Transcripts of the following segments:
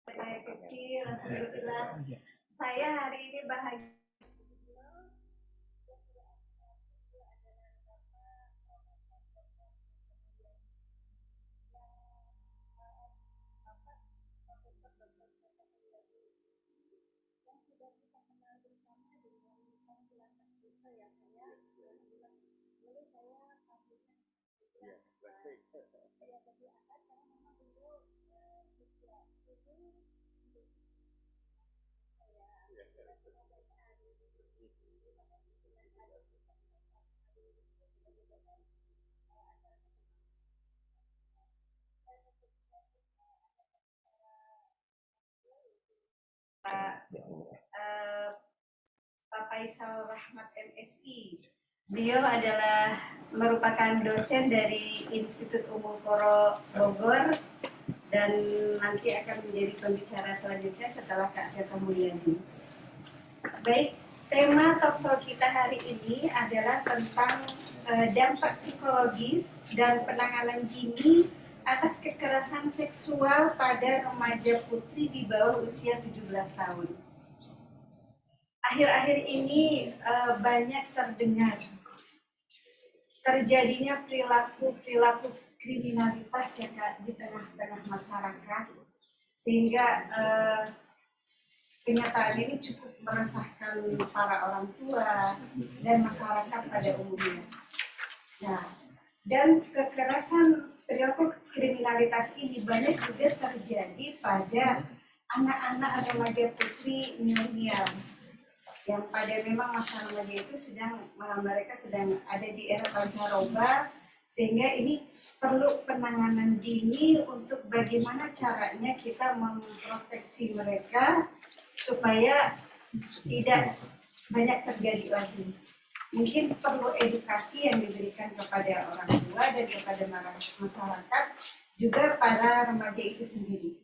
Saya kecil, alhamdulillah. Saya hari ini bahagia. Pak Faisal Rahmat MSI. Beliau adalah merupakan dosen dari Institut Umum Koro Bogor dan nanti akan menjadi pembicara selanjutnya setelah Kak Seto Mulyadi. Baik, tema talkshow kita hari ini adalah tentang dampak psikologis dan penanganan dini atas kekerasan seksual pada remaja putri di bawah usia 17 tahun. Akhir-akhir ini banyak terdengar terjadinya perilaku kriminalitas ya Kak, di tengah-tengah masyarakat, sehingga kenyataan ini cukup meresahkan para orang tua dan masyarakat pada umumnya. Nah, dan kekerasan perilaku kriminalitas ini banyak juga terjadi pada anak-anak remaja putri milenial yang pada memang masa remaja itu mereka sedang ada di era pancaroba, sehingga ini perlu penanganan dini untuk bagaimana caranya kita memproteksi mereka supaya tidak banyak terjadi lagi. Mungkin perlu edukasi yang diberikan kepada orang tua dan kepada masyarakat, juga para remaja itu sendiri.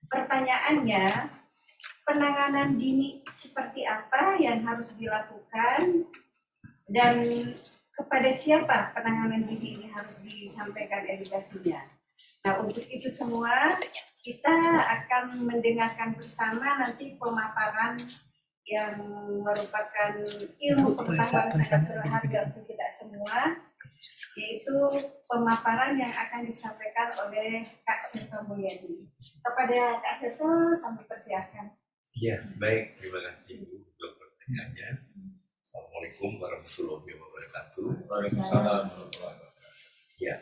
Pertanyaannya, penanganan dini seperti apa yang harus dilakukan dan kepada siapa penanganan dini ini harus disampaikan edukasinya. Nah, untuk itu semua kita akan mendengarkan bersama nanti pemaparan yang merupakan ilmu pengetahuan sangat berharga untuk kita semua, yaitu pemaparan yang akan disampaikan oleh Kak Seto Mulyadi. Kepada Kak Seto, kami persilakan. Ya, baik. Terima kasih Bu untuk pertanyaannya. Assalamualaikum warahmatullahi wabarakatuh. Waalaikumsalam. Ya,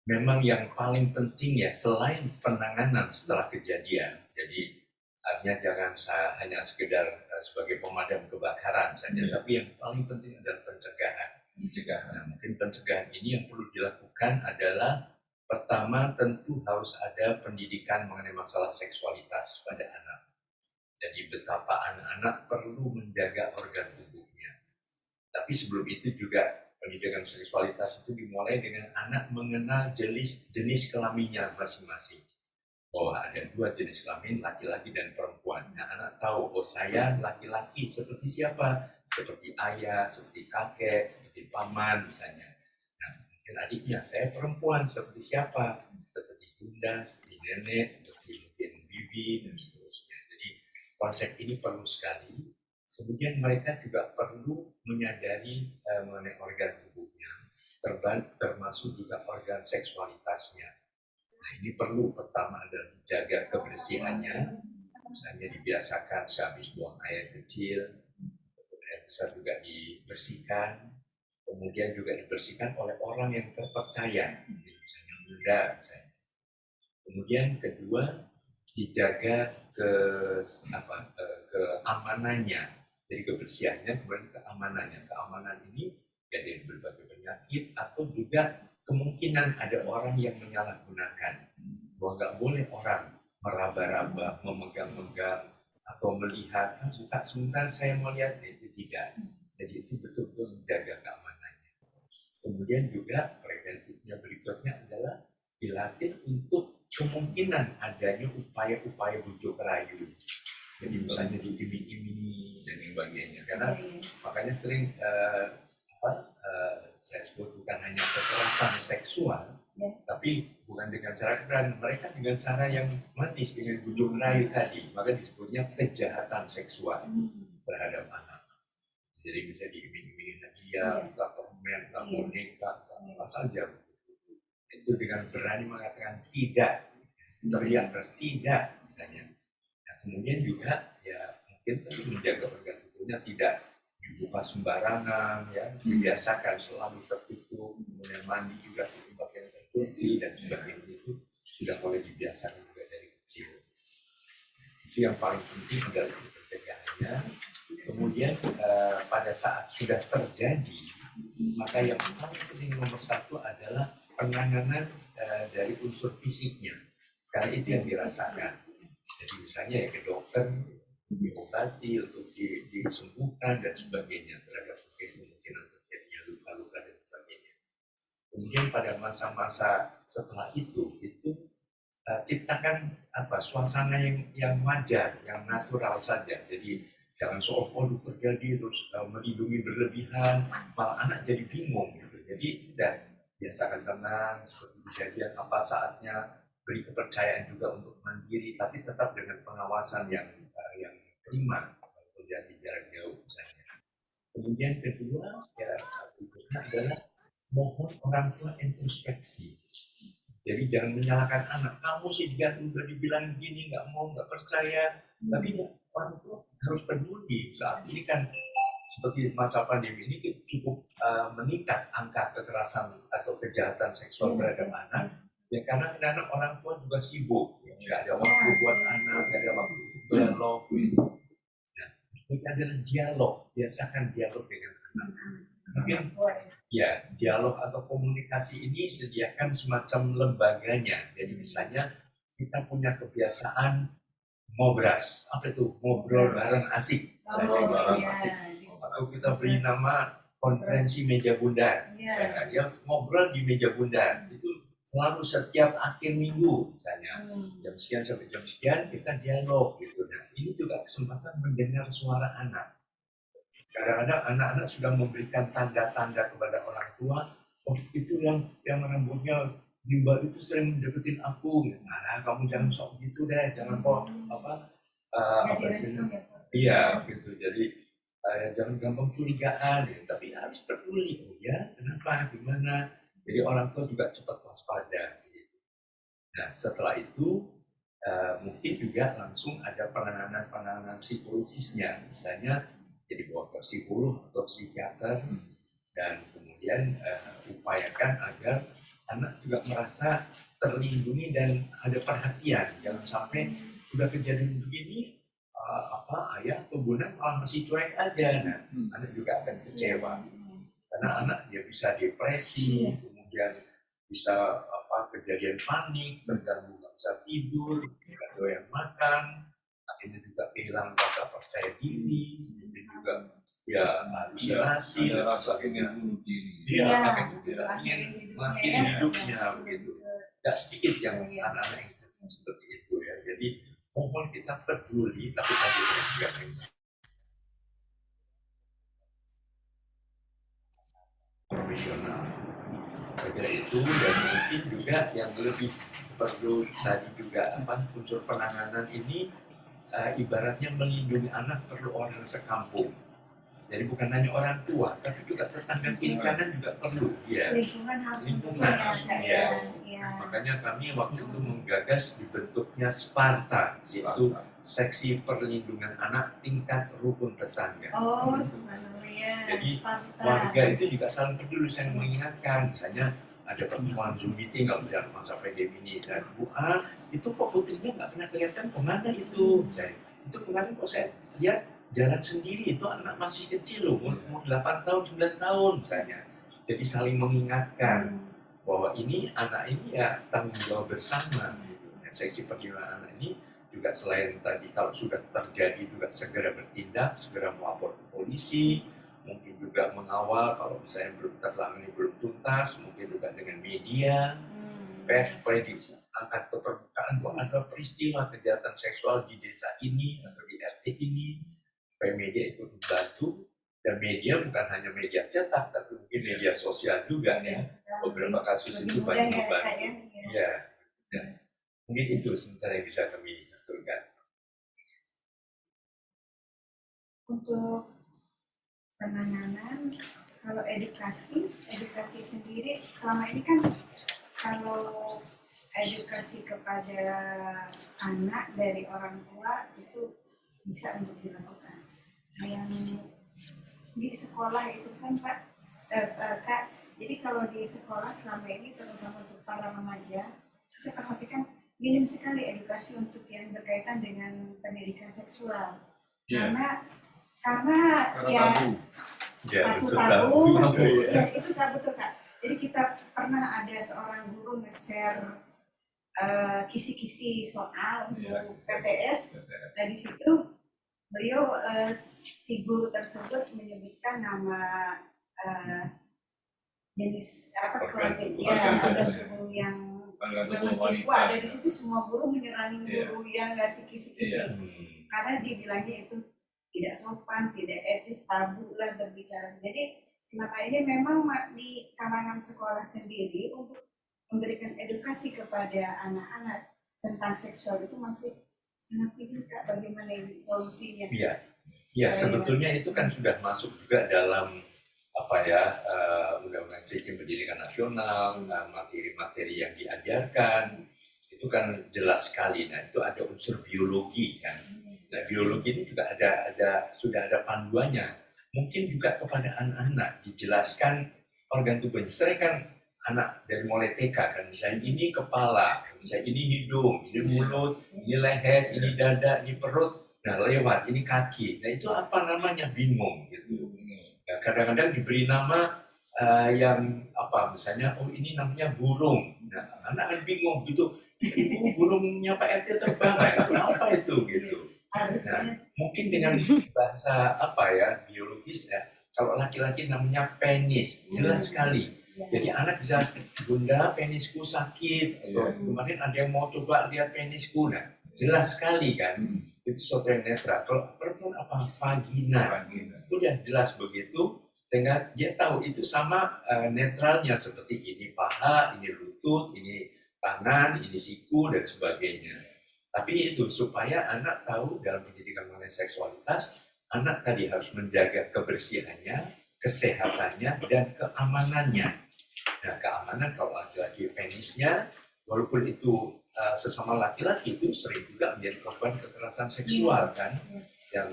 memang yang paling penting ya selain penanganan setelah kejadian. Jadi artinya jangan hanya sekedar sebagai pemadam kebakaran saja, tapi yang paling penting adalah pencegahan. Nah, mungkin pencegahan ini yang perlu dilakukan adalah pertama tentu harus ada pendidikan mengenai masalah seksualitas pada anak. Jadi betapa anak-anak perlu menjaga organ tubuhnya. Tapi sebelum itu juga pendidikan seksualitas itu dimulai dengan anak mengenal jenis kelaminnya masing-masing. Bahwa ada 2 jenis kelamin, laki-laki dan perempuan. Nah, anak tahu, oh saya laki-laki seperti siapa? Seperti ayah, seperti kakek, seperti paman misalnya. Nah, mungkin adiknya, saya perempuan seperti siapa? Seperti bunda, seperti nenek, seperti mungkin bibi, dan seterusnya. Jadi konsep ini perlu sekali. Kemudian mereka juga perlu menyadari mengenai organ tubuhnya, termasuk juga organ seksualitasnya. Nah, ini perlu pertama adalah dijaga kebersihannya, misalnya dibiasakan sehabis buang air kecil, air besar juga dibersihkan, kemudian juga dibersihkan oleh orang yang terpercaya, misalnya bunda, misalnya. Kemudian kedua, dijaga keamanannya, jadi kebersihannya, kemudian keamanannya. Keamanan ini ya dari berbagai penyakit atau juga kemungkinan ada orang yang menyalahgunakan, bahwa nggak boleh orang meraba-raba, memegang-megang atau melihat, suka sebentar saya melihat, itu tidak. Jadi itu betul-betul menjaga keamanannya. Kemudian juga preventifnya berikutnya adalah dilatih untuk kemungkinan adanya upaya-upaya bujuk rayu. Jadi misalnya diiming-imingi dan sebagainya. Karena makanya sering saya sebut bukan hanya kekerasan seksual, tapi bukan dengan cara keren, mereka dengan cara yang manis, dengan bujuk rayu tadi, maka disebutnya kejahatan seksual terhadap anak. Jadi bisa diiming-imingi hadiah, entah permen, entah boneka, entah apa saja. Itu dengan berani mengatakan tidak, teriak keras tidak, misalnya. Nah, kemudian juga ya mungkin menjaga organ tubuhnya tidak dibuka sembarangan, ya dibiasakan selalu tertutup, kemudian mandi juga tempat yang terkunci dan sebagainya, itu sudah mulai dibiasakan juga dari kecil. Itu yang paling penting adalah pencegahannya. Kemudian pada saat sudah terjadi, maka yang paling penting nomor satu adalah penanganan dari unsur fisiknya, karena itu yang dirasakan. Jadi misalnya ya ke dokter, diobati untuk disembuhkan dan sebagainya terhadap kemungkinan terjadinya luka-luka dan sebagainya. Kemudian pada masa-masa setelah itu ciptakan suasana yang wajar, yang natural saja. Jadi jangan seolah-olah terjadi terus melindungi berlebihan, malah anak jadi bingung gitu. Jadi biasakan tenang, seperti kejadian apa saatnya, beri kepercayaan juga untuk mandiri, tapi tetap dengan pengawasan yang prima, menjadi jarak jauh misalnya. Kemudian kedua ya berikutnya adalah mohon orang tua introspeksi. Jadi jangan menyalahkan anak, kamu sih udah dibilang gini, nggak percaya. Tapi orang tua harus peduli. Saat ini kan seperti masa pandemi ini cukup meningkat angka kekerasan atau kejahatan seksual terhadap anak. Ya karena kadang orang tua juga sibuk, nggak ada waktu buat anak, nggak ada waktu dialog. Nah, ini adalah dialog, biasakan dialog dengan anak. Kemudian ya, dialog atau komunikasi ini sediakan semacam lembaganya. Jadi misalnya kita punya kebiasaan ngobras, apa itu? Ngobrol bareng asik. Asik. Atau kita beri nama konferensi meja bundar. Ya, dia ngobrol di meja bundar. Itu selalu setiap akhir minggu misalnya. Jam sekian sampai jam sekian kita dialog gitu. Nah, ini juga kesempatan mendengar suara anak. Kadang-kadang anak-anak sudah memberikan tanda-tanda kepada orang tua, oh itu yang rambutnya gimbal itu sering deketin aku. Nah, kamu jangan sok gitu deh, jangan kok iya gitu. Jadi jangan gampang curigaan, ya. Tapi harus peduli, oh ya kenapa, gimana. Jadi orang tua juga cepat waspada. Gitu. Nah setelah itu mungkin juga langsung ada penanganan psikologisnya, misalnya jadi bawa ke psikolog atau psikiater, dan kemudian upayakan agar anak juga merasa terlindungi dan ada perhatian. Jangan sampai sudah kejadian begini ayah atau bunda malah masih cuek aja. Nah, anak juga akan kecewa karena anak dia bisa depresi, kemudian bisa kejadian panik, terganggu nggak bisa tidur, nggak doyan makan, akhirnya juga kehilangan rasa percaya diri, dan juga ya halusinasi dan sebagainya. Dia akan ingin mengakhiri hidupnya begitu. Tidak sedikit yang anak-anak yang seperti itu ya. Jadi mohon kita peduli, tapi tadi juga profesional. Saya kira itu, dan mungkin juga yang lebih perlu tadi juga unsur penanganan ini ibaratnya melindungi anak perlu orang sekampung. Jadi bukan hanya orang tua, tapi juga tetangga kiri kanan juga perlu. Ya. Lingkungan harus ya. Makanya kami waktu itu menggagas dibentuknya Sparta, yaitu seksi perlindungan anak tingkat rukun tetangga. Oh, subhanallah ya. Jadi warga itu juga saling peduli, saya mengingatkan, misalnya ada pertemuan Zoom meeting kalau dalam masa pandemi ini, dan Bu A itu kok putihnya nggak pernah kelihatan kemana itu, itu kemarin kok saya lihat jalan sendiri, itu anak masih kecil loh, umur 8 tahun, 9 tahun misalnya. Jadi saling mengingatkan bahwa ini anak ini ya tanggung jawab bersama. Gitu. Ya, seksi perlindungan anak ini juga selain tadi kalau sudah terjadi juga segera bertindak, segera melapor ke polisi, mungkin juga mengawal kalau misalnya belum tertangani, belum tuntas, mungkin juga dengan media, pers, supaya diangkat ke permukaan bahwa ada peristiwa kejahatan seksual di desa ini atau di RT ini, supaya media ikut membantu. Dan media bukan hanya media cetak, tapi mungkin media sosial juga ya. Beberapa kasus itu banyak membantu. Ya. Mungkin itu sementara yang bisa kami aturkan. Untuk penanganan, kalau edukasi sendiri selama ini kan kalau edukasi kepada anak dari orang tua itu bisa untuk dilakukan. Yang di sekolah itu kan Pak, Kak, jadi kalau di sekolah selama ini terutama untuk para remaja, saya perhatikan minim sekali edukasi untuk yang berkaitan dengan pendidikan seksual. Karena ya satu tabu, ya itu tak betul Kak. Jadi kita pernah ada seorang guru nge-share kisi-kisi soal untuk PTS. Dari situ beliau si guru tersebut menyebutkan nama jenis organ tubuh yang wah, dari situ semua guru menyerang guru yang ngasih kisi-kisi karena dibilangnya itu tidak sopan, tidak etis, tabu lah berbicara. Jadi selama ini memang di kalangan sekolah sendiri untuk memberikan edukasi kepada anak-anak tentang seksual itu masih sangat tinggi Kak. Bagaimana ini solusinya? Iya, sebetulnya itu kan sudah masuk juga dalam Undang-Undang Sistem Pendidikan Nasional, materi-materi yang diajarkan itu kan jelas sekali. Nah itu ada unsur biologi kan. Nah biologi ini juga sudah ada panduannya. Mungkin juga kepada anak-anak dijelaskan organ tubuhnya. Sering kan anak dari mulai TK kan, misalnya ini kepala, misalnya ini hidung, ini mulut, ini leher, ini dada, ini perut, nah lewat, ini kaki. Nah itu apa namanya, bingung gitu. Nah, kadang-kadang diberi nama misalnya, oh ini namanya burung. Nah anak kan bingung gitu, itu burungnya Pak RT terbang, itu apa itu gitu. Nah mungkin dengan bahasa biologis ya, kalau laki-laki namanya penis, jelas sekali. Jadi anak bisa, bunda penisku sakit, atau kemarin ada yang mau coba lihat penisku, nah jelas sekali kan, itu sesuatu yang netral. Kalau perempuan apa, vagina, udah jelas begitu, dengan dia tahu itu sama netralnya, seperti ini paha, ini lutut, ini tangan, ini siku, dan sebagainya. Tapi itu supaya anak tahu dalam pendidikan mengenai seksualitas, anak tadi harus menjaga kebersihannya, kesehatannya, dan keamanannya. Nah, keamanan kalau laki-laki penisnya, walaupun itu sesama laki-laki itu sering juga menjadi korban kekerasan seksual kan, yang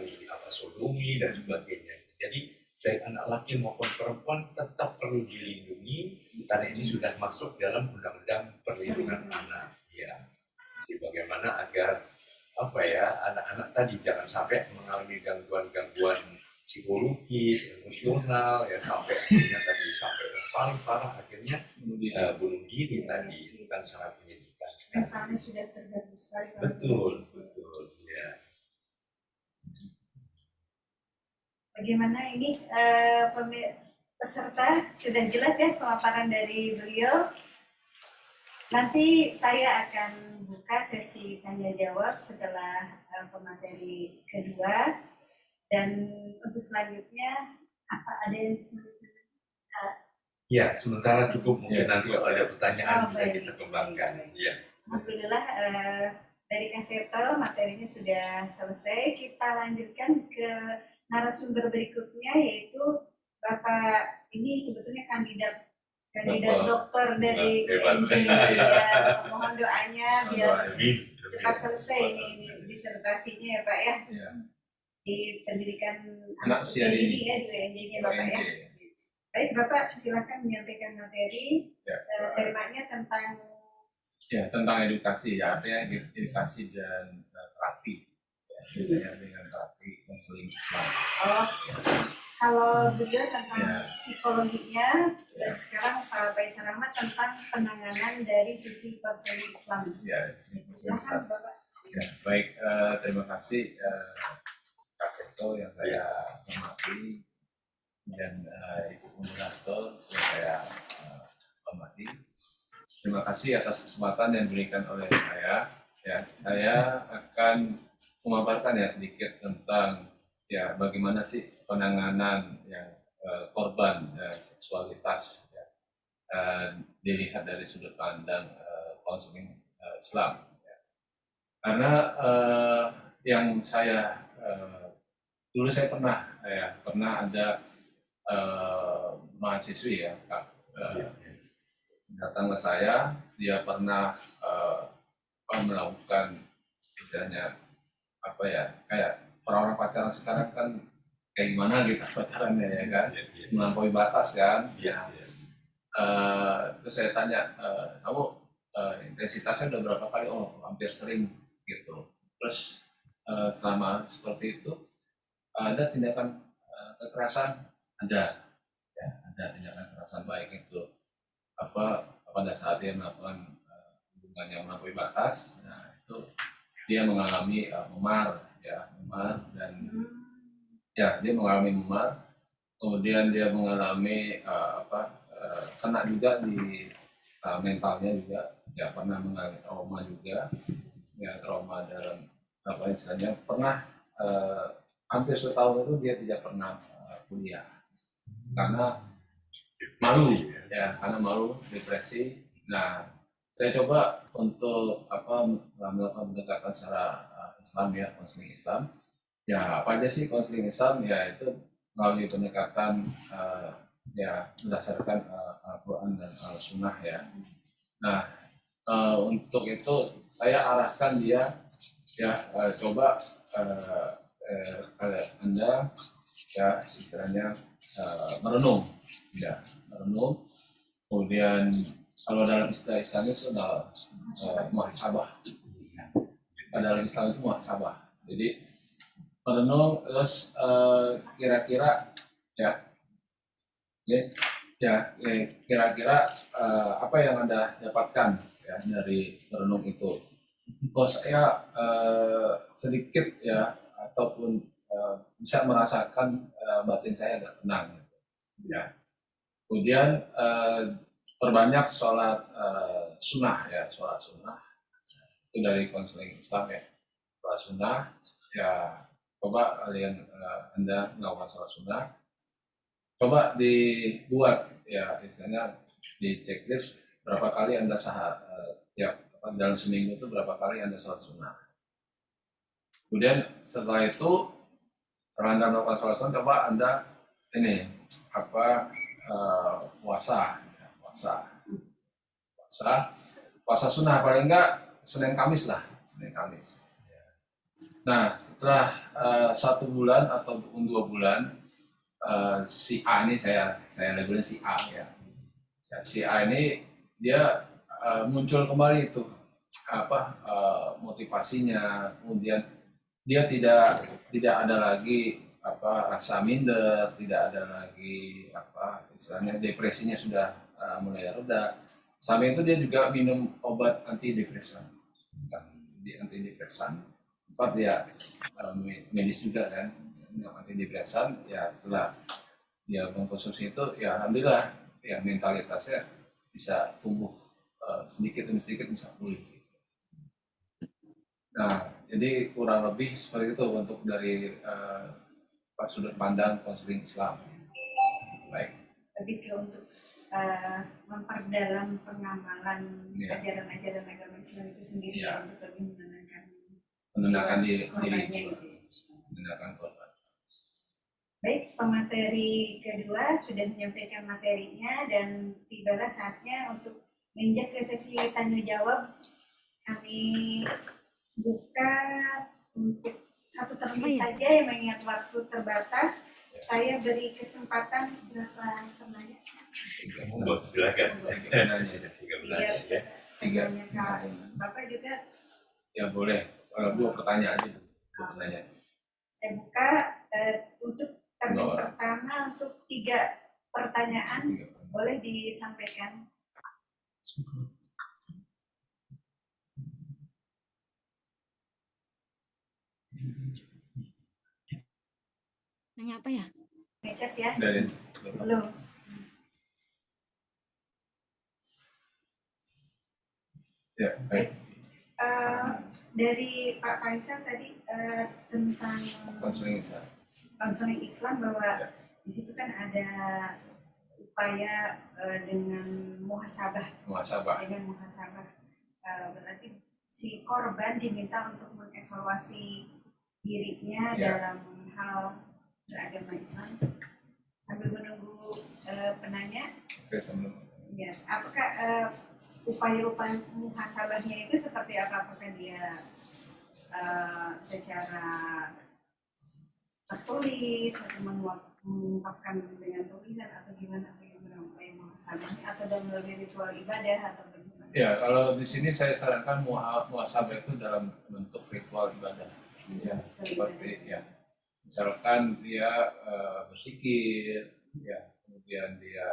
sodomi dan sebagainya. Jadi baik anak laki maupun perempuan tetap perlu dilindungi karena ini sudah masuk dalam Undang-Undang Perlindungan Anak. Ya, jadi bagaimana agar anak-anak tadi jangan sampai mengalami gangguan-gangguan psikologis, emosional, ya sampai akhirnya tadi sampai yang paling parah akhirnya bunuh diri tadi, itu kan sangat menyedihkan. Mentalnya sudah terganggu sekali. Betul, ya. Bagaimana ini peserta sudah jelas ya pemaparan dari beliau. Nanti saya akan buka sesi tanya jawab setelah pemateri kedua. Dan untuk selanjutnya, ada yang disebutkan? Ya, sementara cukup, mungkin nanti kalau ada pertanyaan bisa kita kembangkan. Ya. Alhamdulillah dari Kak Seto materinya sudah selesai. Kita lanjutkan ke narasumber berikutnya, yaitu Bapak ini sebetulnya kandidat dokter dari UNJ. Ya, mohon doanya biar cepat selesai ini disertasinya ya Pak ya. Di pendidikan anak usia dini ya di UNJ-nya Bapak ya. Baik Bapak, silakan menyampaikan materi. Temanya tentang edukasi ya, artinya edukasi dan terapi. Misalnya dengan terapi konseling Islam. Kalau beliau tentang psikologinya, dan sekarang Pak Faisal Rahmat tentang penanganan dari sisi konseling Islam. Silakan Bapak. Baik, terima kasih Kak Seto yang saya hormati dan Ibu moderator yang saya hormati. Terima kasih atas kesempatan yang diberikan oleh saya. Ya, saya akan memaparkan sedikit tentang bagaimana sih penanganan korban seksualitas dilihat dari sudut pandang konseling Islam. Karena yang saya dulu saya pernah ada mahasiswi ya Kak, datang ke saya, dia pernah melakukan istilahnya apa ya, kayak orang-orang pacaran sekarang kan kayak gimana gitu pacarannya ya kan, melampaui batas kan. Terus saya tanya, kamu intensitasnya udah berapa kali? Oh, hampir sering gitu. Terus selama seperti itu ada tindakan kekerasan? Ada, ya, ada tindakan kekerasan, baik itu pada saat dia melakukan hubungan yang melampaui batas. Nah, itu dia mengalami memar dan ya dia mengalami memar, kemudian dia mengalami kena juga di mentalnya juga, ya pernah mengalami trauma juga, ya trauma dalam apa istilahnya, pernah hampir setahun itu dia tidak pernah kuliah karena malu, ya karena malu, depresi. Nah, saya coba untuk melakukan pendekatan secara Islam ya, konseling Islam. Ya apa aja sih konseling Islam? Ya itu melalui pendekatan ya berdasarkan Al-Quran dan Al-Sunnah ya. Nah, untuk itu saya arahkan dia ya coba Anda ya istilahnya merenung, merenung. Kemudian kalau dalam istilah Islam itu adalah muhasabah. Dalam Islam itu muhasabah. Jadi merenung, terus kira-kira kira-kira apa yang Anda dapatkan ya dari merenung itu? Oh, saya sedikit ya ataupun bisa merasakan batin saya agak tenang ya. Kemudian perbanyak sholat sunnah ya, sholat sunnah itu dari konseling Islam ya, sholat sunnah ya. Coba kalian Anda melakukan sholat sunnah, coba dibuat ya istilahnya di checklist berapa kali Anda ya dalam seminggu itu berapa kali Anda sholat sunnah. Kemudian setelah itu Anda melakukan sholat sunnah, coba Anda ini puasa sunnah, paling enggak Senin Kamis lah, Senin Kamis. Nah setelah 1 bulan atau 2 bulan, si A ini saya labelnya si A ya. Si A ini dia muncul kembali itu motivasinya, kemudian dia tidak ada lagi rasa minder, tidak ada lagi istilahnya depresinya sudah mulai reda. Sampai itu dia juga minum obat antidepresan, dia medis juga kan, minum antidepresan ya. Setelah dia mengkonsumsi itu ya alhamdulillah ya mentalitasnya bisa tumbuh sedikit demi sedikit, bisa pulih. Nah, jadi kurang lebih seperti itu untuk dari sudut pandang konseling Islam. Baik. Lebih ke untuk memperdalam pengamalan ajaran-ajaran agama Islam itu sendiri ya, untuk lebih menenangkan diri menenangkan korban. Baik, pemateri kedua sudah menyampaikan materinya dan tibalah saatnya untuk menginjak ke sesi tanya jawab. Kami buka untuk 1 termin saja yang mengingat waktu terbatas. Saya beri kesempatan berapa penanya? Silakan. 3 Bapak juga? Ya boleh, 2 pertanyaan aja. Saya buka untuk termin pertama untuk 3 pertanyaan, boleh disampaikan. Nanya apa ya? Ngechat ya? Belum. Ya, baik. Dari Pak Faisal tadi tentang konseling Islam bahwa di situ kan ada upaya dengan muhasabah. berarti si korban diminta untuk mengevaluasi dirinya Ya. dalam hal beragama Islam sambil menunggu penanya. Oke, sama. Ya, apakah upaya-upaya muhasabahnya itu seperti apa? Apakah dia secara tertulis atau mengungkapkan dengan tulisan atau gimana upaya muhasabahnya atau dalam melalui ritual ibadah atau bagaimana? Ya, kalau di sini saya sarankan muhasabah itu dalam bentuk ritual ibadah. Ya, seperti ya, misalkan dia bersikir, ya, kemudian dia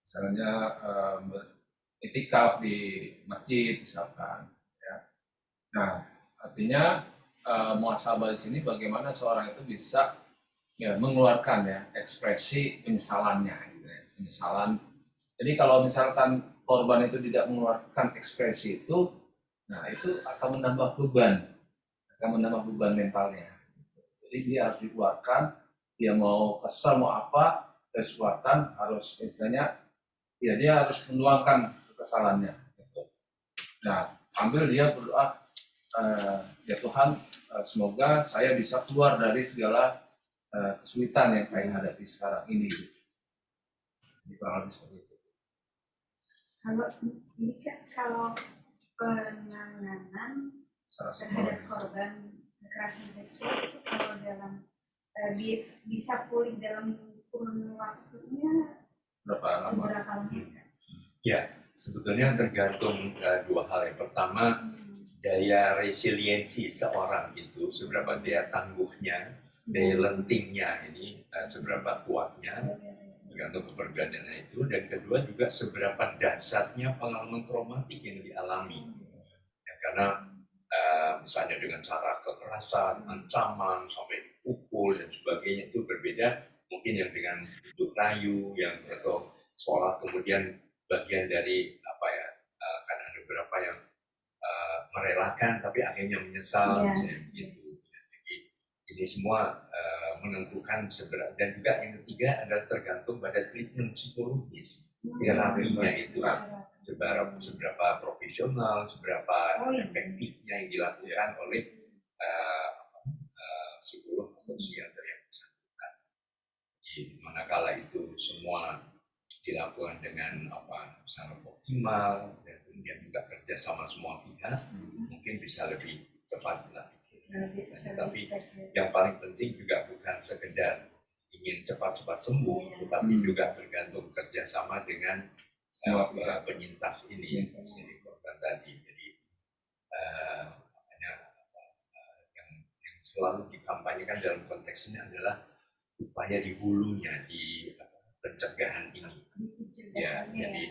misalnya itikaf di masjid misalkan. Ya. Nah, artinya muhasabah di sini bagaimana seorang itu bisa ya mengeluarkan ya ekspresi penyesalannya, gitu ya, penyesalan. Jadi kalau misalkan korban itu tidak mengeluarkan ekspresi itu, nah itu akan menambah beban mentalnya. Jadi dia harus dikeluarkan, dia mau kesal mau apa, harus keluarkan, harus istilahnya ya dia harus menuangkan kekesalannya. Gitu. Nah, sambil dia berdoa, ya Tuhan, semoga saya bisa keluar dari segala kesulitan yang saya hadapi sekarang ini. Jadi kurang lebih seperti itu. Kalau penanganan terhadap korban kekerasan seksual itu kalau dalam bisa pulih dalam kurun waktunya Berapa lama? Ya, sebetulnya tergantung dua hal. Yang pertama, daya resiliensi seorang itu, seberapa daya tangguhnya, daya lentingnya ini seberapa kuatnya, tergantung kepribadiannya itu. Dan kedua juga seberapa dahsyatnya pengalaman traumatik yang dialami. Ya, karena misalnya dengan cara kekerasan, ancaman, sampai pukul dan sebagainya itu berbeda. Mungkin yang dengan bujuk rayu, yang atau seolah kemudian bagian dari apa ya, kan ada beberapa yang merelakan tapi akhirnya menyesal, misalnya begitu. Jadi ini semua menentukan seberapa, dan juga yang ketiga adalah tergantung pada treatment psikologis terapinya itu, seberapa profesional, seberapa efektifnya yang dilakukan oleh psikolog atau psikiater yang bersangkutan. Manakala itu semua dilakukan dengan sangat optimal dan kemudian juga kerja sama semua pihak, mungkin bisa lebih cepat lah. Tapi yang paling penting juga bukan sekedar ingin cepat-cepat sembuh, tetapi juga tergantung kerjasama dengan penyintas ini, jadi korban tadi. Jadi yang selalu dikampanyekan dalam konteks ini adalah upaya di hulunya, di pencegahan ini. Ya, jadi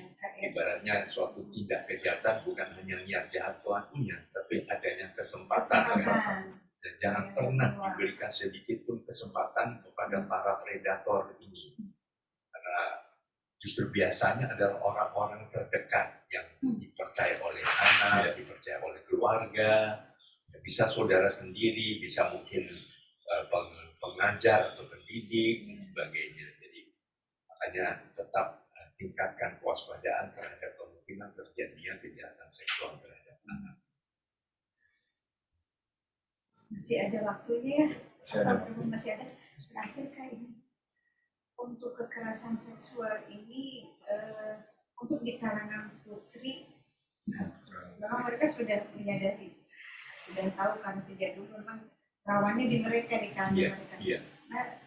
ibaratnya suatu tindak kejahatan bukan hanya niat jahat pelakunya, tapi adanya kesempatan. Dan jangan pernah diberikan sedikit pun kesempatan kepada para predator ini. Karena justru biasanya adalah orang-orang terdekat yang dipercaya oleh anak, dipercaya oleh keluarga, bisa saudara sendiri, bisa mungkin pengajar atau pendidik dan sebagainya. Jadi makanya tetap tingkatkan kewaspadaan terhadap kemungkinan terjadinya kejahatan seksual terhadap anak. Masih ada waktunya ya? Masih ada. Terakhir kayak ini. Untuk kekerasan seksual ini untuk di kalangan putri, memang mereka sudah menyadari, sudah tahu kan sejak dulu memang rawannya di mereka, di kalangan mereka. Nah,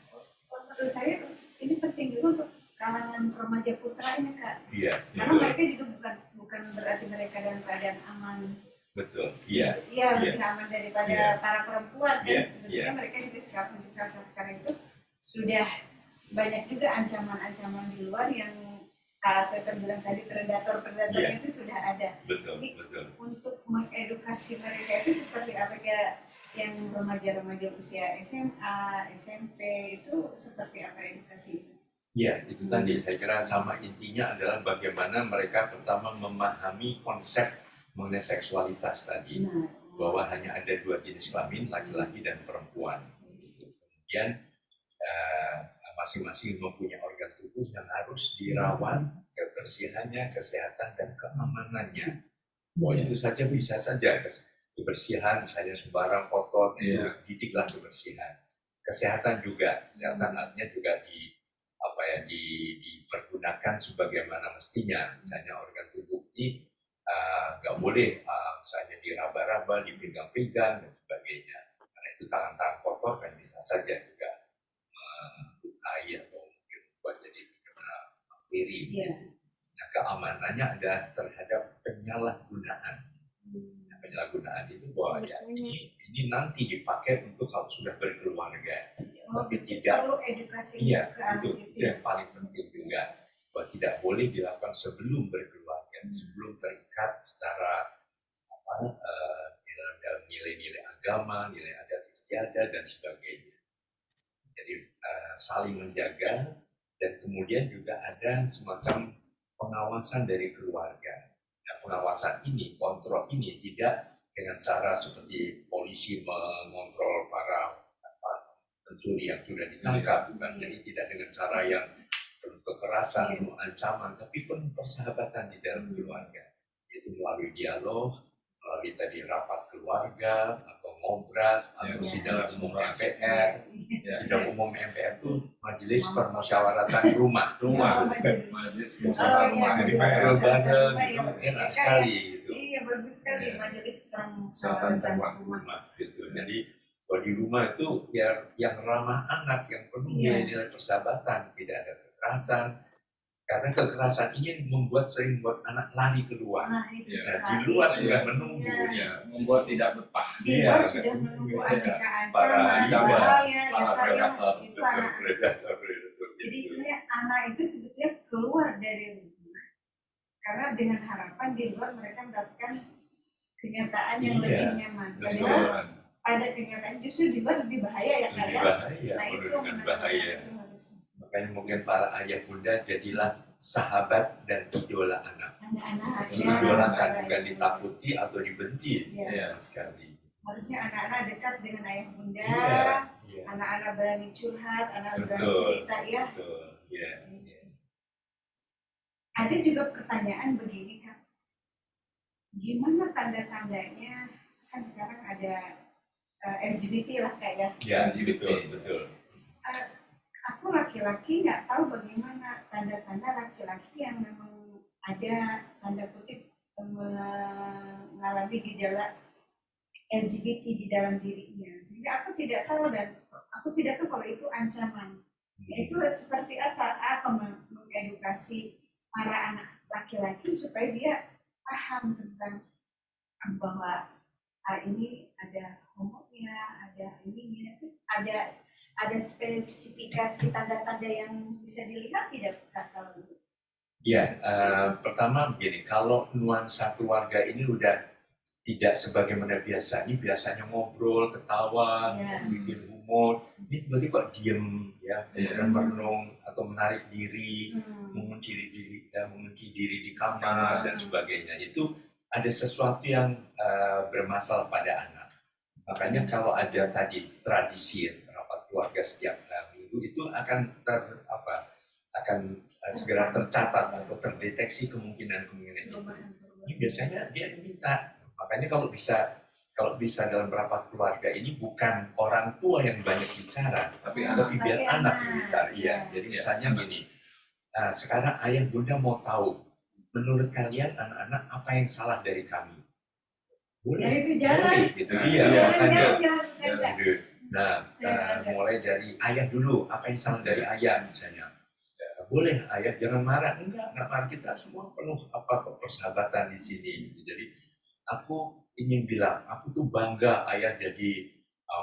menurut saya ini penting juga untuk kalangan remaja putranya, Kak. Karena mereka juga bukan berarti mereka dalam keadaan aman. Betul. Lebih aman daripada para perempuan kan. Sebetulnya mereka juga sekarang itu sudah banyak juga ancaman-ancaman di luar yang saya bilang tadi predator-predatornya itu sudah ada. Betul. Untuk mengedukasi mereka itu seperti apa ya, yang remaja-remaja usia SMA, SMP itu seperti apa edukasi itu? Ya, itu tadi saya kira sama, intinya adalah bagaimana mereka pertama memahami konsep mengenai seksualitas tadi, bahwa hanya ada dua jenis kelamin, laki-laki dan perempuan. Kemudian masing-masing mempunyai organ tubuh yang harus dirawat, kebersihannya, kesehatan, dan keamanannya. Bahwa itu saja bisa saja kebersihan, misalnya sembarang kotor, didiklah kebersihan. Kesehatan juga, kesehatan artinya juga dipergunakan sebagaimana mestinya. Misalnya organ tubuh ini nggak boleh misalnya diraba-raba, dipegang-pegang dan sebagainya. Karena itu tangan-tangan kotor kan bisa saja juga melukai atau mungkin buat jadi terkena bakteri. Nah, keamanannya adalah terhadap penyalahgunaan. Nah, penyalahgunaan itu bahwa ya ini nanti dipakai untuk kalau sudah berkeluarga, tapi tidak. Perlu edukasi Iya, ke anak itu yang paling penting juga, bahwa tidak boleh dilakukan sebelum berkeluarga, sebelum terikat secara dalam nilai-nilai agama, nilai adat istiadat dan sebagainya. Jadi saling menjaga, dan kemudian juga ada semacam pengawasan dari keluarga. Nah, pengawasan ini, kontrol ini tidak dengan cara seperti polisi mengontrol para pencuri yang sudah ditangkap, bukan. Jadi tidak dengan cara yang penuh kekerasan, penuh ancaman, tapi penuh persahabatan di dalam keluarga. Itu melalui dialog, melalui tadi rapat keluarga, atau ngobras, atau sidang umum MPR. Sidang umum MPR itu Majelis Permusyawaratan Rumah. Majelis musyawarah MPR bareng itu enak sekali. Gitu. Iya, bagus sekali Majelis Permusyawaratan Rumah. Gitu. Jadi kalau di rumah itu yang ramah anak, yang penuh nilai-nilai persahabatan, tidak ada kekerasan. Karena kekerasan ini sering membuat anak lari keluar. Nah, itu. Di luar sudah menunggu, membuat tidak betah. Di luar sudah menunggu aneka para ancaman, bahaya, para predator. itu anak. Jadi sebenarnya anak itu sebetulnya keluar dari rumah karena dengan harapan di luar mereka mendapatkan kenyataan yang lebih nyaman. Padahal ada kenyataan justru di luar lebih bahaya ya Kak ya. Nah itu bahaya. Makanya mungkin para ayah bunda jadilah sahabat dan idola anak. Anak-anak Idolakan, bukan ditakuti atau dibenci. Sekali. Harusnya anak-anak dekat dengan ayah bunda. Iya. Anak-anak berani curhat, anak berani cerita ya. Betul. Ada juga pertanyaan begini Kak. Gimana tanda-tandanya? Kan sekarang ada LGBT lah Kak ya. Ya, betul. Aku laki-laki nggak tahu bagaimana tanda-tanda laki-laki yang memang ada tanda kutip mengalami gejala LGBT di dalam dirinya. Sehingga aku tidak tahu kalau itu ancaman. Itu seperti apa mengedukasi para anak laki-laki supaya dia paham tentang bahwa ini ada homonya, ada ininya, ada spesifikasi tanda-tanda yang bisa dilihat tidak kalau itu? Ya, pertama begini, kalau nuansa keluarga ini udah tidak sebagaimana biasanya ngobrol, ketawa, bikin humor, ini berarti kok diem ya, kemudian merenung atau menarik diri, mengunci diri di kamar dan sebagainya. Itu ada sesuatu yang bermasalah pada anak. Makanya kalau ada tadi tradisi rapat keluarga setiap minggu itu akan segera tercatat atau terdeteksi kemungkinan itu. Ini biasanya dia minta. Makanya kalau bisa dalam rapat keluarga ini bukan orang tua yang banyak bicara, tapi biar anak yang bicara. Iya. Jadi misalnya gini, sekarang ayah bunda mau tahu, menurut kalian anak-anak apa yang salah dari kami? Boleh, gitu. Iya, mulai dari ayah dulu, apa yang salah dari ayah misalnya. Boleh ayah, jangan marah. Enggak marah, kita semua penuh persahabatan di sini. Jadi aku ingin bilang, aku tuh bangga ayah jadi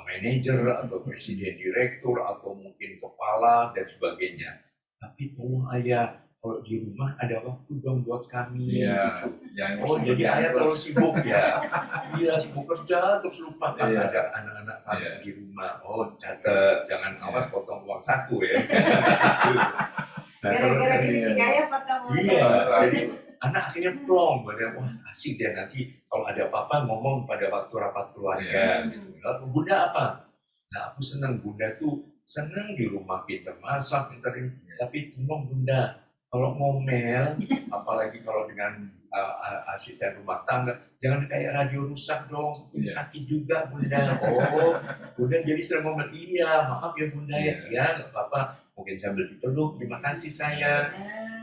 manajer atau presiden direktur atau mungkin kepala dan sebagainya. Tapi tolong ayah, kalau di rumah ada waktu dong buat kami. Gitu. Jadi ayah terlalu sibuk ya. Iya, sibuk kerja terus lupa kan ada anak-anak kami di rumah. Catat, jangan awas potong uang saku ya. Gara-gara kritik ayah potong uang saku. Jadi anak akhirnya plong, wah asik dia nanti kalau ada apa-apa ngomong pada waktu rapat keluarga. Lalu bunda apa? Nah aku senang bunda tuh senang di rumah, pintar masak, pintar ini. Tapi tolong bunda, Kalau ngomel, apalagi kalau dengan asisten rumah tangga, jangan kayak radio rusak dong, ini Iya. sakit juga bunda. Oh, bunda jadi sering ngomel, iya maaf ya bunda ya, iya nggak apa-apa, mungkin sambil dipeluk, terima kasih sayang.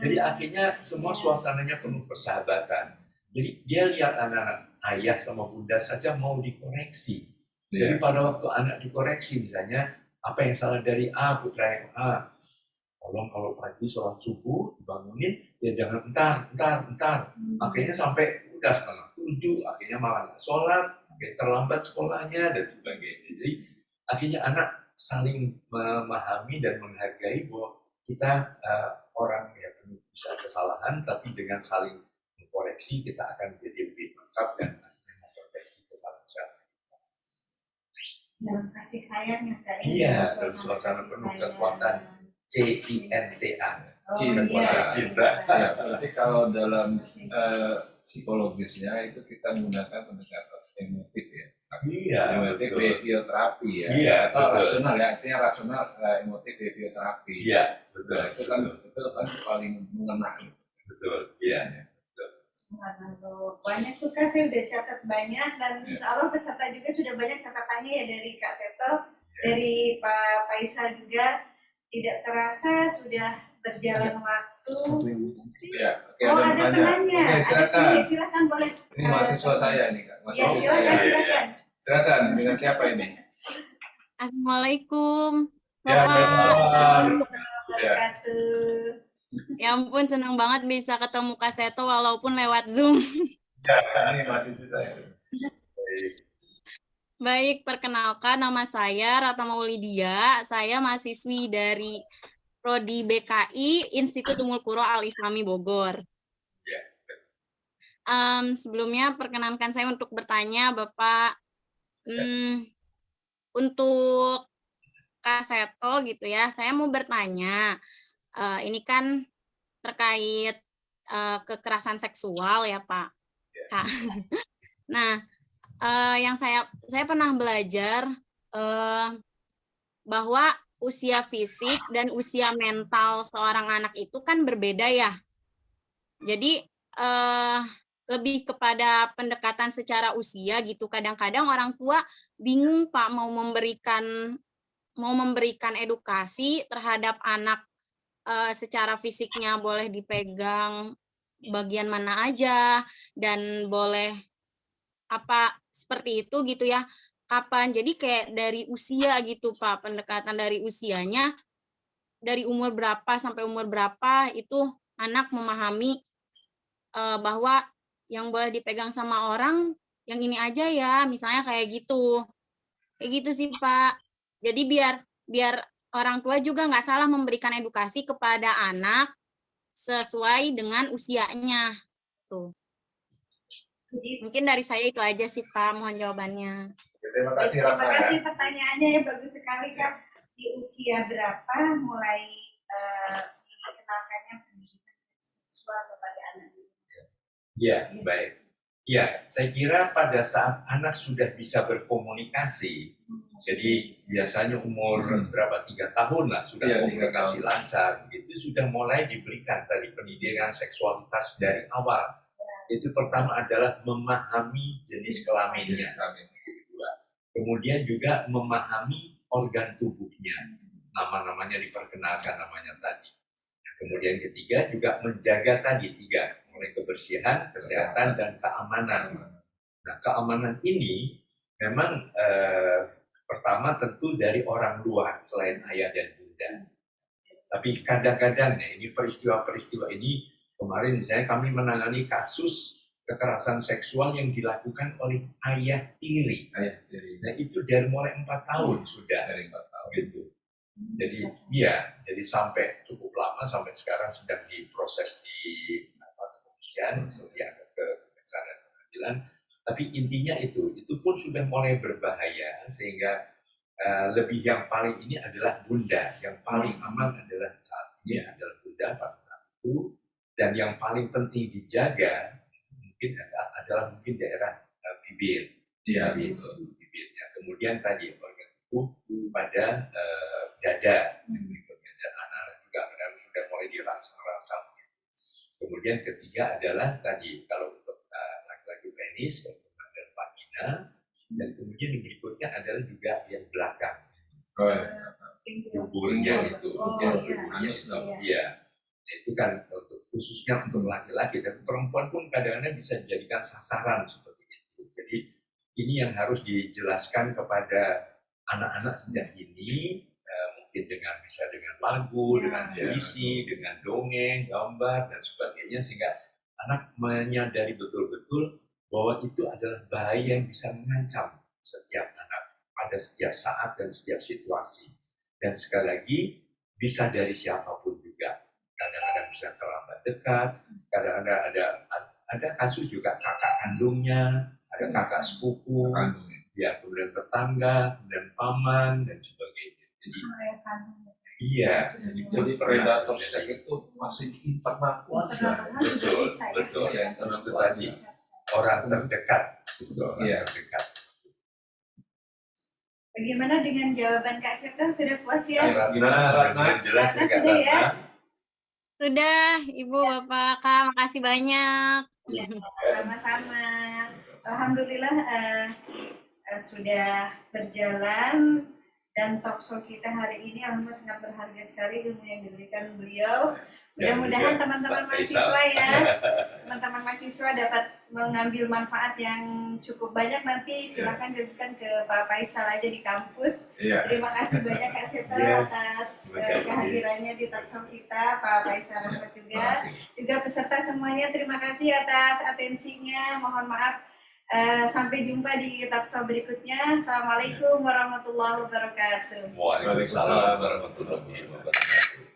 Jadi akhirnya semua suasananya penuh persahabatan. Jadi dia lihat anak-anak ayah sama bunda saja mau dikoreksi. Jadi Iya. pada waktu anak dikoreksi misalnya, apa yang salah dari A, putra yang A, tolong kalau pagi sholat subuh dibangunin, ya jangan entar. Akhirnya sampai udah 6:30, akhirnya malah nggak sholat, akhirnya terlambat sekolahnya dan sebagainya. Jadi akhirnya anak saling memahami dan menghargai bahwa kita orang yang bisa kesalahan, tapi dengan saling mengkoreksi kita akan jadi lebih lengkap dan memperbaiki kesalahan. Dalam kasih sayang ya Kak. Iya, Dalam dalam suasana kasih penuh sayang. kekuatan CINTA. Oh, Cinta. iya, Cinta. Ya, berarti kalau dalam Kasih. psikologisnya itu kita menggunakan pendekatan emotif ya. Iya, Emotif betul. behavior terapi ya. Iya, betul. Rasional ya, artinya rasional emotif behavior terapi. Iya, betul. Nah, itu kan paling mengena. Betul. Iya. Subhanallah. Banyak tuh Kak, saya udah catat banyak dan Ya. insya Allah peserta juga sudah banyak catatannya ya dari Kak Seto, dari Pak Faisal juga. Tidak terasa sudah berjalan waktu. Ya, oke, Oh, ada ada penanya. penanya. Oke, Ada silakan. penanya, silakan boleh. Ini mahasiswa saya nih, Kak. Ya, Mahasiswa silakan, saya. silakan. Silakan, dengan siapa ini? Assalamualaikum. Ya, Bapak. Wabarakatuh. Ya ampun, senang banget bisa ketemu Kak Seto walaupun lewat Zoom. Ya, ini mahasiswa saya. Baik, perkenalkan nama saya Ratna Maulidia. Saya mahasiswi dari Prodi BKI Institut Ummul Qura Al-Islami Bogor. Sebelumnya perkenankan saya untuk bertanya, Bapak, untuk Kak Seto gitu ya, saya mau bertanya, ini kan terkait kekerasan seksual ya Pak. Kak. Nah, yang saya pernah belajar bahwa usia fisik dan usia mental seorang anak itu kan berbeda ya. Jadi lebih kepada pendekatan secara usia gitu. Kadang-kadang orang tua bingung Pak mau memberikan edukasi terhadap anak secara fisiknya boleh dipegang bagian mana aja dan boleh apa seperti itu gitu ya. Kapan? Jadi kayak dari usia gitu Pak, pendekatan dari usianya dari umur berapa sampai umur berapa itu anak memahami bahwa yang boleh dipegang sama orang yang ini aja ya, misalnya kayak gitu. Kayak gitu sih Pak. Jadi biar orang tua juga nggak salah memberikan edukasi kepada anak sesuai dengan usianya. Tuh. Mungkin dari saya itu aja sih Pak, mohon jawabannya. Terima kasih Terima Ratna. kasih pertanyaannya ya, bagus sekali Kak. Di usia berapa mulai dikenalkannya pendidikan seksual kepada anak? Ya, baik. Ya, saya kira pada saat anak sudah bisa berkomunikasi, jadi biasanya umur berapa 3 tahun lah sudah Iya, 3 komunikasi tahun. lancar, itu sudah mulai diberikan tadi pendidikan seksualitas dari awal. Itu pertama adalah memahami jenis kelaminnya. Kedua, kemudian juga memahami organ tubuhnya, nama-namanya diperkenalkan namanya tadi. Kemudian ketiga juga menjaga tadi 3, mulai kebersihan, kesehatan, dan keamanan. Nah, keamanan ini memang pertama tentu dari orang luar selain ayah dan bunda. Tapi kadang-kadang ya, ini peristiwa-peristiwa ini kemarin misalnya kami menangani kasus kekerasan seksual yang dilakukan oleh ayah tiri. Nah, itu dari mulai 4 tahun sudah Dari 4 tahun. gitu. Jadi iya, jadi sampai cukup lama sampai sekarang sedang diproses di kepolisian, kemudian ke kejaksaan dan pengadilan. Tapi intinya itu pun sudah mulai berbahaya sehingga lebih yang paling ini adalah bunda, yang paling aman adalah saat ini adalah bunda pada saat itu, dan yang paling penting dijaga mungkin adalah mungkin daerah bibir, Iya, bibirnya. Kemudian tadi organ tubuh pada dada, dan anak-anak juga kadang sudah mulai dirangsang-rangsang Kemudian ketiga adalah tadi kalau untuk laki-laki penis, perempuan dan vagina, dan kemudian yang berikutnya adalah juga yang belakang, Oh, ya. duburnya itu, Oh, ya, iya. duburnya Anus itu, dong. iya. Itu kan untuk khususnya untuk laki-laki, dan perempuan pun kadang-kadang bisa dijadikan sasaran seperti itu. Jadi ini yang harus dijelaskan kepada anak-anak sejak dini, mungkin bisa dengan lagu, dengan puisi, dengan dongeng, gambar dan sebagainya, sehingga anak menyadari betul-betul bahwa itu adalah bahaya yang bisa mengancam setiap anak pada setiap saat dan setiap situasi. Dan sekali lagi bisa dari siapapun juga. Kadang-kadang bisa terlambat dekat, kadang-kadang ada kasus juga kakak kandungnya, ada kakak sepupu, ya, kemudian tetangga, kemudian paman dan sebagainya. Jadi iya, Jadi predator seks itu masih internal keluarga. betul, betul. Ya, Terus itu internal tadi orang terdekat, betul, orang Iya. terdekat. Bagaimana dengan jawaban Kak Seto? Sudah puas ya? Gimana, Ratna? Benar-benar jelas Ratna ya, Kak sudah ya? Ratna? Sudah, Ibu, Bapak, Kak, makasih banyak. Sama-sama. Alhamdulillah sudah berjalan, dan talkshow kita hari ini alhamdulillah sangat berharga sekali ilmu yang diberikan beliau. Mudah-mudahan juga teman-teman Pak Faisal. mahasiswa ya, teman-teman mahasiswa dapat mengambil manfaat yang cukup banyak. Nanti silakan jadikan ke Pak Faisal aja di kampus. Iya. Terima kasih banyak Kak Seto Iya. atas Terima kasih. kehadirannya di talkshow kita, Pak Faisal Rahmat juga. Juga peserta semuanya terima kasih atas atensinya. Mohon maaf. Sampai jumpa di talkshow berikutnya. Assalamualaikum warahmatullahi wabarakatuh. Waalaikumsalam warahmatullahi wabarakatuh.